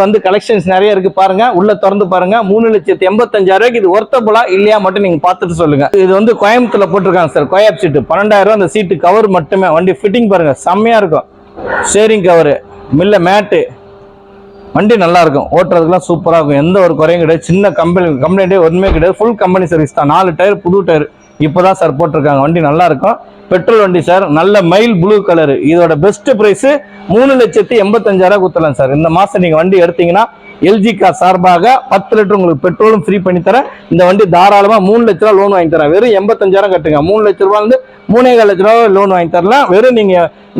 வந்து கலெக்ஷன்ஸ் நிறைய இருக்கு பாருங்க. உள்ள திறந்து பாருங்க. 3,85,000 இது ஒர்த்தபுளா இல்லையா மட்டும் நீங்க பார்த்துட்டு சொல்லுங்க. இது வந்து கோயம்புத்தூர்ல போட்டிருக்காங்க சார். கோயப் சீட்டு 12,000 அந்த சீட்டு கவர் மட்டுமே. வண்டி ஃபிட்டிங் பாருங்க, செம்மையா இருக்கும். ஸ்டேரிங் கவர், மில்ல மேட்டு, வண்டி நல்லா இருக்கும். ஓட்டுறதுக்குலாம் சூப்பரா இருக்கும். எந்த ஒரு குறையும் கிடையாது. சின்ன கம்ப்ளைண்டே ஒன்றுமே கிடையாது. ஃபுல் கம்பெனி சர்வீஸ் தான். 4 டயர் புது டயர் இப்போதான் சார் போட்டிருக்காங்க. வண்டி நல்லா இருக்கும். பெட்ரோல் வண்டி சார். நல்ல மைல் ப்ளூ கலர். இதோட பெஸ்ட் பிரைஸ் 3,85,000 குத்தலாம் சார். இந்த மாசம் நீங்க வண்டி எடுத்தீங்கன்னா எல்ஜி கார் சார்பாக 10 லிட்டர் உங்களுக்கு பெட்ரோலும் ஃப்ரீ பண்ணி தரேன். இந்த வண்டி தாராளமா 3 லட்ச ரூபா லோன் வாங்கி தரேன். வெறும் 85,000 கட்டுங்க. 3 லட்ச ரூபாய் வந்து 3,4 லட்ச ரூபா லோன் வாங்கி தரலாம். வெறும் நீங்க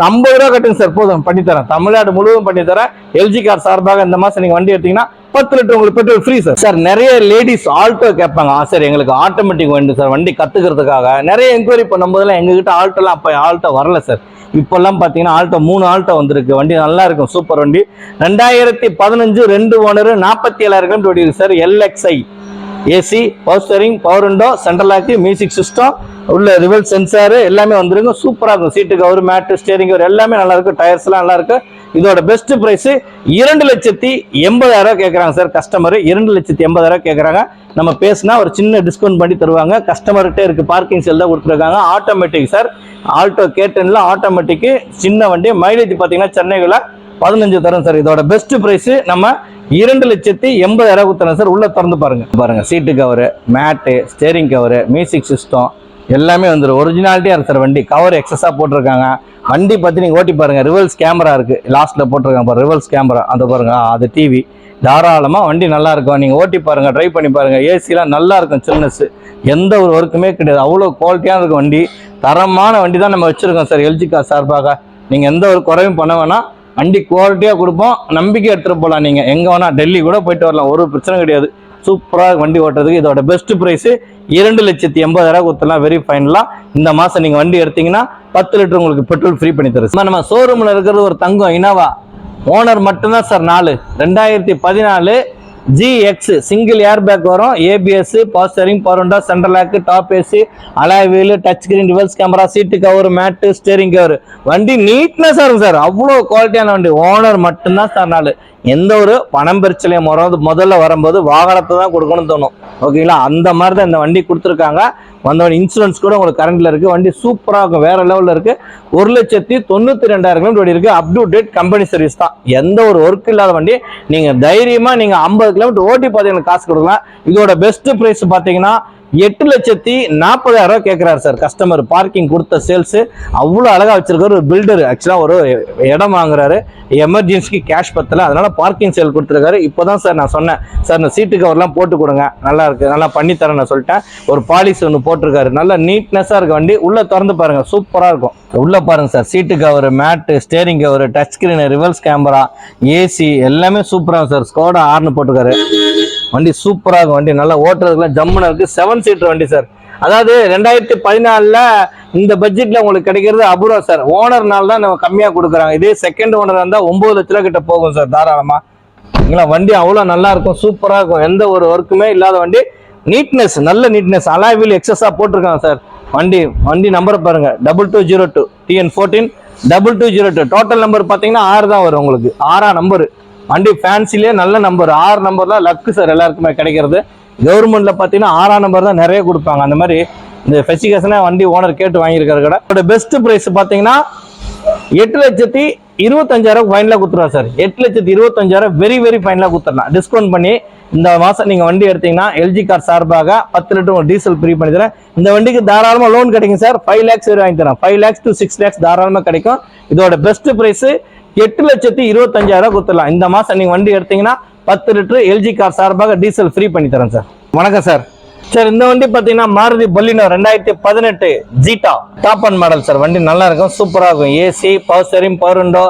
50 ரூபா கட்டுங்க சார், போதும் பண்ணி தரேன். தமிழ்நாடு முழுவதும் பண்ணி தரேன். எல்ஜி கார் சார்பாக இந்த மாசம் நீங்க வண்டி எடுத்தீங்கன்னா 10 லிட்டர் உங்களுக்கு பெட்ரோல் ஃப்ரீ சார். சார் நிறைய லேடிஸ் ஆல்டோ கேட்பாங்க. சார் எங்களுக்கு ஆட்டோமேட்டிக் வண்டி சார் வண்டி கத்துக்கிறதுக்காக நிறைய என்கொயரி பண்ணும்போதெல்லாம் எங்ககிட்ட ஆல்டோலாம் அப்போ ஆல்டோ வரல சார். இப்பெல்லாம் பார்த்தீங்கன்னா ஆல்டோ 3 ஆல்டோ வந்திருக்கு. வண்டி நல்லா இருக்கும், சூப்பர் வண்டி. 2015 2 ஓனர் 47,000 கிலோமீட்டர் ஓடி இருக்கு sir. LXI AC, power steering, power window, central lock, music system, உள்ள ரிவர்ஸ் சென்சார் எல்லாமே வந்துருங்க. சூப்பராக இருக்கும். Seat cover, mat, steering cover எல்லாமே நல்லா இருக்கும். டயர்ஸ்லாம் நல்லா இருக்கு. இதோட பெஸ்ட் பிரைஸ் 2,80,000 கேட்குறாங்க சார் கஸ்டமர். 2,80,000 கேட்குறாங்க. நம்ம பேசினா ஒரு சின்ன டிஸ்கவுண்ட் பண்ணி தருவாங்க. கஸ்டமர்கிட்ட இருக்கு, பார்க்கிங் செல் தான் கொடுத்துருக்காங்க. ஆட்டோமேட்டிக் சார், ஆல்டோ K10ல ஆட்டோமேட்டிக் சின்ன வண்டி. மைலேஜ் பார்த்தீங்கன்னா சென்னைக்குள்ள 15 தரும் சார். இதோட பெஸ்ட் பிரைஸ் நம்ம 2,80,000 கொடுத்துறோம் சார். உள்ள திறந்து பாருங்க சீட்டு கவரு, மேட்டு, ஸ்டேரிங் கவரு, மியூசிக் சிஸ்டம் எல்லாமே வந்துடும். ஒரிஜினாலிட்டியா இருக்கு சார். வண்டி கவர் எக்ஸஸா போட்டிருக்காங்க. வண்டி பத்தி நீங்க ஓட்டி பாருங்க. ரிவர்ஸ் கேமரா இருக்கு, லாஸ்ட்ல போட்டிருக்காங்க பாருங்க ரிவர்ஸ் கேமரா, அந்த பாருங்க அது டிவி. தாராளமா வண்டி நல்லா இருக்கும். நீங்க ஓட்டி பாருங்க, ட்ரை பண்ணி பாருங்க. ஏசிலாம் நல்லா இருக்கும், சில்னஸ், எந்த ஒரு ஒர்க்குமே கிடையாது. அவ்வளோ குவாலிட்டியான இருக்கும் வண்டி. தரமான வண்டி தான் நம்ம வச்சிருக்கோம் சார் எல்ஜி கார் சார்பாக. நீங்க எந்த ஒரு குறையும் பண்ண வேணாம். வண்டி குவாலிட்டியா கொடுப்போம், நம்பிக்கை எடுத்துட்டு போகலாம். நீங்க எங்க வேணா டெல்லி கூட போயிட்டு வரலாம், ஒரு பிரச்சனை கிடையாது. சூப்பராக வண்டி ஓட்டுறதுக்கு. இதோட பெஸ்ட் பிரைஸ் 2,80,000 கொடுத்துலாம். வெரி ஃபைனலா இந்த மாசம் நீங்க வண்டி எடுத்தீங்கன்னா 10 லிட்டர் உங்களுக்கு பெட்ரோல் ஃப்ரீ பண்ணி தரும். நம்ம ஷோரூம்ல இருக்கிறது ஒரு தங்கம் இனோவா, ஓனர் மட்டும்தான் sir 4. 2014 GX single air bag வரும், ABS, power steering, power window, central lock, top AC, alloy wheel, touch screen, reverse camera, seat cover, mat, steering cover. வண்டி நீட்னஸா இருக்கும் சார். அவ்வளோ குவாலிட்டியான வண்டி. ஓனர் மட்டும்தான் சார் 4. எந்த ஒரு பணம் பிரச்சனையும் முதல்ல வரும்போது வாகனத்தை தான் கொடுக்கணும்னு தோணும். ஓகேங்களா, அந்த மாதிரி தான் இந்த வண்டி கொடுத்துருக்காங்க. வந்தவன் இன்சூரன்ஸ் கூட உங்களுக்கு கரண்ட்ல இருக்கு. வண்டி சூப்பராக இருக்கும், வேற லெவலில் இருக்கு. 1,92,000 கிலோமீட்டர் இருக்கு. Up to date company service தான். எந்த ஒரு ஒர்க் இல்லாத வண்டி. நீங்க தைரியமா நீங்க 50 கிலோமீட்டர் ஓட்டி பார்த்தீங்கன்னா காசு கொடுக்கலாம். இதோட பெஸ்ட் பிரைஸ் பார்த்தீங்கன்னா 8,40,000 கேட்கிறாரு சார் கஸ்டமர். பார்க்கிங் கொடுத்த சேல்ஸ் அவ்வளோ அழகா வச்சிருக்காரு. ஒரு பில்டர் ஆக்சுவலா ஒரு இடம் வாங்குறாரு, எமர்ஜென்சிக்கு கேஷ் பத்தல, அதனால பார்க்கிங் சேல் கொடுத்துருக்காரு. இப்போதான் சார் நான் சொன்னேன், சார் இந்த சீட்டு கவர்லாம் போட்டு கொடுங்க, நல்லா இருக்கு, நல்லா பண்ணி தரேன் நான் சொல்லிட்டேன். ஒரு பாலிசி ஒன்று போட்டிருக்காரு. நல்லா நீட்னஸா இருக்கு வண்டி. உள்ள திறந்து பாருங்க, சூப்பரா இருக்கும். உள்ள பாருங்க sir, seat cover, mat, steering cover, touch screen, reverse camera, AC எல்லாமே சூப்பரா சார். ஸ்கோடா ஆர்னு போட்டிருக்காரு. வண்டி சூப்பரா இருக்கும். வண்டி நல்லா ஓட்டுறதுக்குலாம் ஜம்முன்னு இருக்கு. 7 சீட்டர் வண்டி சார். அதாவது 2014 இந்த பட்ஜெட்ல உங்களுக்கு கிடைக்கிறது அபூர்வம் சார். ஓனர்னால தான் நம்ம கம்மியா கொடுக்குறாங்க. இதே செகண்ட் ஓனர் இருந்தா 9 லட்ச ரூபா கிட்ட போகும் சார் தாராளமா. வண்டி அவ்வளோ நல்லா இருக்கும், சூப்பரா இருக்கும். எந்த ஒரு ஒர்க்குமே இல்லாத வண்டி. நீட்னஸ், நல்ல நீட்னஸ். அலாய் வீல் எக்ஸஸா போட்டிருக்காங்க சார். வண்டி நம்பர் பாருங்க, 2202 TN14 2202. டோட்டல் நம்பர் பாத்தீங்கன்னா 6 தான் வரும் உங்களுக்கு. 6ஆம் நம்பர். வண்டி ஃபேன்சிலே நல்ல நம்பர். 6 நம்பர் தான் லக்கு சார் எல்லாருக்குமே கிடைக்கிறது. கவர்மெண்ட்ல பாத்தீங்கன்னா 6ஆம் நம்பர் தான் நிறைய கொடுப்பாங்க. அந்த மாதிரி இந்த ஸ்பெசிஃபிகேஷனை வண்டி ஓனர் கேட்டு வாங்கியிருக்காரு கடை. இதோட பெஸ்ட் பிரைஸ் பாத்தீங்கன்னா 8,25,000 ஃபைனலா கொடுத்துருவா சார். 8,25,000 வெரி வெரி ஃபைனலா கொடுத்துடலாம். டிஸ்கவுண்ட் பண்ணி இந்த மாசம் நீங்க வண்டி எடுத்தீங்கன்னா எல்ஜி கார் சார்பாக 10 லிட்டர் டீசல் ஃப்ரீ பண்ணி தரேன். இந்த வண்டிக்கு தாராளமா லோன் கிடைக்கும் சார். 5 lakhs வரை வாங்கி தரேன். 5 lakhs to 6 lakhs தாராளமா கிடைக்கும். இதோட பெஸ்ட் பிரைஸ் 8,25,000 கொடுத்துடலாம். இந்த மாசம் நீங்க வண்டி எடுத்தீங்கன்னா 10 லிட்டர் எல்ஜி கார் சார்பாக டீசல் ஃப்ரீ பண்ணி தரேன் சார். வணக்கம் சார். சார் இந்த வண்டி பாத்தீங்கன்னா Maruti Baleno 2018 Zeta top and model sir. வண்டி நல்லா இருக்கும், சூப்பரா இருக்கும். AC, power steering, power window,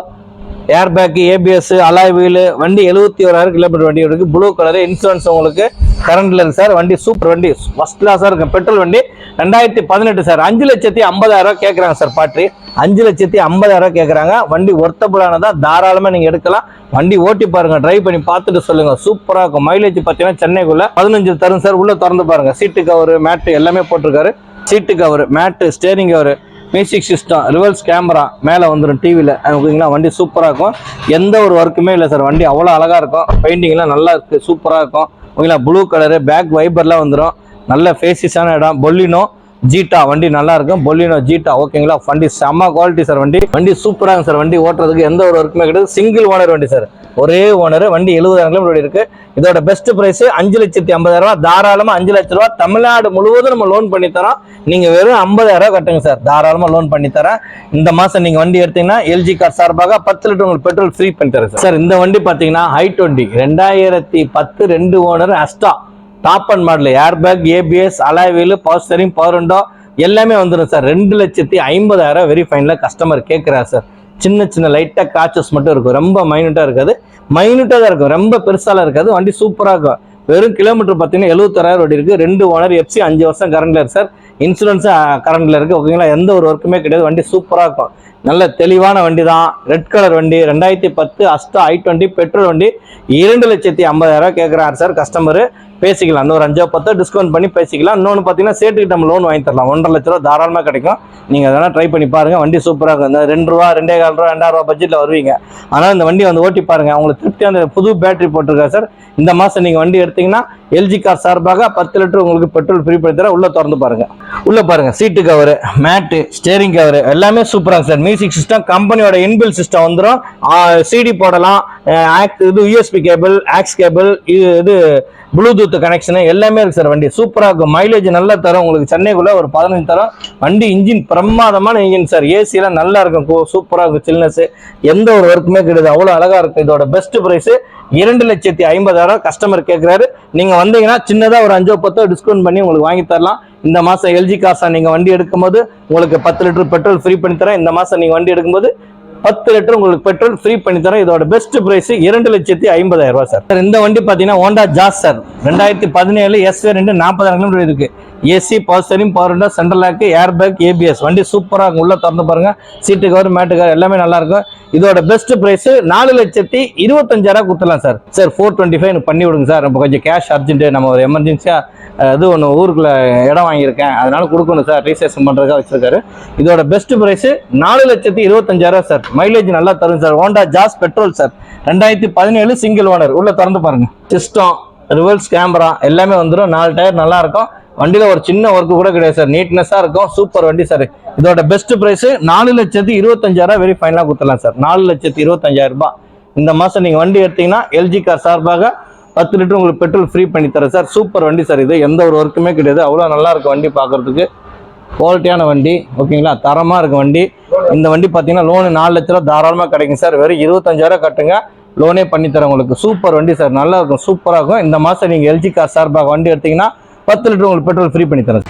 air bag, ABS, alloy wheel. வண்டி 71,000 கிலோமீட்டர் வண்டி இருக்கு. Blue colour. இன்சூரன்ஸ் உங்களுக்கு கரண்ட்ல இருக்கு சார். வண்டி சூப்பர் வண்டி, ஃபர்ஸ்ட் கிளாஸா இருக்கும். பெட்ரோல் வண்டி 2018 சார். 5,50,000 கேட்கறாங்க சார். பாட்டி 5,50,000 கேட்கறாங்க. வண்டி ஒர்த்தபுளானதா, தாராளமா நீங்க எடுக்கலாம். வண்டி ஓட்டி பாருங்க, டிரைவ் பண்ணி பார்த்துட்டு சொல்லுங்க. சூப்பரா இருக்கும். மைலேஜ் பாத்தீங்கன்னா சென்னைக்குள்ள 15 தரும் சார். உள்ள திறந்து பாருங்க, சீட்டு கவர், மேட்டு எல்லாமே போட்டிருக்காரு. Seat cover, mat, steering cover, music system, reverse camera மேலே வந்துடும் டிவியில். ஓகேங்களா, வண்டி சூப்பராக இருக்கும். எந்த ஒரு ஒர்க்குமே இல்லை சார். வண்டி அவ்வளோ அழகாக இருக்கும். பெயிண்டிங்லாம் நல்லா இருக்குது, சூப்பராக இருக்கும். ஓகேங்களா, ப்ளூ கலரு, பேக் வைப்பர்லாம் வந்துடும். நல்ல ஃபேசிஸான இடம். பொலினோ ஜீட்டா வண்டி நல்லா இருக்கும். பொலினோ ஜீட்டா. ஓகேங்களா, வண்டி செம்ம குவாலிட்டி சார். வண்டி சூப்பராக இருக்கும் சார். வண்டி ஓட்டுறதுக்கு எந்த ஒரு ஒர்க்குமே கிடையாது. சிங்கிள் ஓனர் வண்டி சார், ஒரே ஓனர். வண்டி 70,000 கிலோமீட்டர் இருக்கு. இதோட பெஸ்ட் பிரைஸ் 5,50,000. தாராளமா 5 லட்ச ரூபா தமிழ்நாடு முழுவதும் நம்ம லோன் பண்ணி தரோம். நீங்க வெறும் 50,000 கட்டுங்க சார், தாராளமா லோன் பண்ணி தரேன். இந்த மாசம் நீங்க வண்டி எடுத்தீங்கன்னா எல்ஜி கார் சார்பாக 10 லிட்டர் உங்களுக்கு பெட்ரோல் ஃப்ரீ பண்ணி தரேன் சார். இந்த வண்டி பாத்தீங்கன்னா i20 2010 2 owner Asta top and model. Air bag, ABS, alloy wheel, power steering, power window எல்லாமே வந்துடும் சார். 2,50,000 வெரி ஃபைன்ல கஸ்டமர் கேட்கிறார் சார். சின்ன சின்ன லைட்டா காச்சஸ் மட்டும் இருக்கும். ரொம்ப மைனூட்டா இருக்காது. மைனூட்டா தான் இருக்கும், ரொம்ப பெருசாலாம் இருக்காது. வண்டி சூப்பரா இருக்கும். வெறும் கிலோமீட்டர் பார்த்தீங்கன்னா 70,000 வண்டி இருக்கு. 2 ஓனர், FC 5 வருஷம் கரண்ட்ல இருக்கு சார். இன்சூரன்ஸ் கரண்ட்ல இருக்கு. ஓகேங்களா, எந்த ஒரு ஒர்க்குமே கிடையாது. வண்டி சூப்பரா இருக்கும். நல்ல தெளிவான வண்டி தான். ரெட் கலர் வண்டி. 2010 அஸ்டா i20 பெட்ரோல் வண்டி. 2,50,000 கேட்கிறார் சார் கஸ்டமர். பேசிக்கலாம். இன்னொரு 5-10 டிஸ்கவுண்ட் பண்ணி பேசிக்கலாம். இன்னொன்று பார்த்தீங்கன்னா சேட்டுக்கிட்ட நம்ம லோன் வாங்கி தரலாம். 1.5 லட்ச ரூபா தாராளமாக கிடைக்கும். நீங்கள் அதெல்லாம் ட்ரை பண்ணி பாருங்கள். வண்டி சூப்பராக இருக்கும். இந்த 2 ரூபா 2.25 ரூபா 2000 ரூபா பட்ஜெட்டில் வருவீங்க. ஆனால் இந்த வண்டி வந்து ஓட்டி பாருங்கள். அவங்களுக்கு திருப்தியான புது பேட்டரி போட்டிருக்காரு சார். இந்த மாதம் நீங்கள் வண்டி எடுத்தீங்கன்னா எல்ஜி கார் சார்பாக 10 லிட்டர் உங்களுக்கு பெட்ரோல் ஃப்ரீ பண்ணி தர. உள்ளே திறந்து பாருங்கள். உள்ளே பாருங்கள், சீட்டு கவரு, மேட்டு, ஸ்டேரிங் கவரு எல்லாமே சூப்பராக சார். மியூசிக் சிஸ்டம் கம்பெனியோட இன்பில் சிஸ்டம் வந்துடும். சிடி போடலாம். இது யூஎஸ்பி கேபிள், ஆக்ஸ் கேபிள், இது ப்ளூடூத் கனெக்ஷனு எல்லாமே இருக்கு சார். வண்டி சூப்பராக இருக்கும். மைலேஜ் நல்லா தரும். உங்களுக்கு சென்னைக்குள்ள ஒரு 15 தரும். வண்டி இன்ஜின் பிரமாதமான இன்ஜின் சார். ஏசியெல்லாம் நல்லா இருக்கும். சூப்பராக இருக்கும். சில்னஸ் எந்த ஒரு ஒர்க்குமே கிடையாது. அவ்வளோ அழகாக இருக்கும். இதோட பெஸ்ட் ப்ரைஸ் 2,50,000 கஸ்டமர் கேட்குறாரு. நீங்கள் வந்தீங்கன்னா சின்னதாக ஒரு 5-10 டிஸ்கவுண்ட் பண்ணி உங்களுக்கு வாங்கி தரலாம். இந்த மாதம் எல்ஜி கார்ஸா நீங்கள் வண்டி எடுக்கும்போது உங்களுக்கு 10 லிட்டர் பெட்ரோல் ஃப்ரீ பண்ணி தரேன். இந்த மாதம் நீங்கள் வண்டி எடுக்கும்போது 10 லிட்டர் உங்களுக்கு பெட்ரோல் ஃப்ரீ பண்ணி தரேன். இதோட பெஸ்ட் பிரைஸ் 2,50,000 ரூபாய் சார். இந்த வண்டி பார்த்தீங்கன்னா Honda Jazz sir. 2017 S variant 40,000 kilometre இருக்கு. AC, power steering, power window, central lock, air bag, ABS. வண்டி சூப்பராக இருக்கும். உள்ள திறந்து பாருங்க. சீட்டு கவர், மேட்டு கவர் எல்லாமே நல்லா இருக்கும். இதோட பெஸ்ட் பிரைஸ் 4,25,000 கொடுத்துடலாம் சார். சார் 425 பண்ணி விடுங்க சார். இப்போ கொஞ்சம் கேஷ் அர்ஜென்ட், நம்ம ஒரு எமர்ஜென்சியாக இது ஒன்று ஊருக்குள்ள இடம் வாங்கியிருக்கேன், அதனால கொடுக்கணும் சார். ரிஜிஸ்ட்ரேஷன் பண்ணுறதுக்காக வச்சிருக்காரு. இதோட பெஸ்ட் பிரைஸ் 4,25,000 சார். மைலேஜ் நல்லா தரும் sir. Honda Jazz petrol sir. 2017 single owner. உள்ள திறந்து பாருங்க. சிஸ்டம், ரிவர்ஸ் கேமரா எல்லாமே வந்துடும். 4 டயர் நல்லா இருக்கும். வண்டியில ஒரு சின்ன ஒர்க்கு கூட கிடையாது சார். நீட்னஸா இருக்கும். சூப்பர் வண்டி சார். இதோட பெஸ்ட் பிரைஸ் 4,25,000 வெரி ஃபைனலா கொடுத்துடலாம் சார். 4,25,000 ரூபாய். இந்த மாசம் நீங்க வண்டி எடுத்தீங்கன்னா எல்ஜி கார் சார்பாக 10 லிட்டர் உங்களுக்கு பெட்ரோல் ஃப்ரீ பண்ணி தரேன் சார். சூப்பர் வண்டி சார். இது எந்த ஒரு ஒர்க்குமே கிடையாது. அவ்வளோ நல்லா இருக்கும் வண்டி பார்க்கறதுக்கு. குவாலிட்டியான வண்டி, ஓகேங்களா? தரமா இருக்கும் வண்டி. இந்த வண்டி பார்த்தீங்கன்னா லோனு 4 லட்ச ரூபா தாராளமாக கிடைக்கும் சார். வெறும் 25,000 கட்டுங்க, லோனே பண்ணி தரேன் உங்களுக்கு. சூப்பர் வண்டி சார். நல்லா இருக்கும், சூப்பராக இருக்கும். இந்த மாதம் நீங்கள் எல்ஜி கார் சார்பாக வண்டி எடுத்தீங்கன்னா 10 லிட்டர் உங்களுக்கு பெட்ரோல் ஃப்ரீ பண்ணி தரேன்.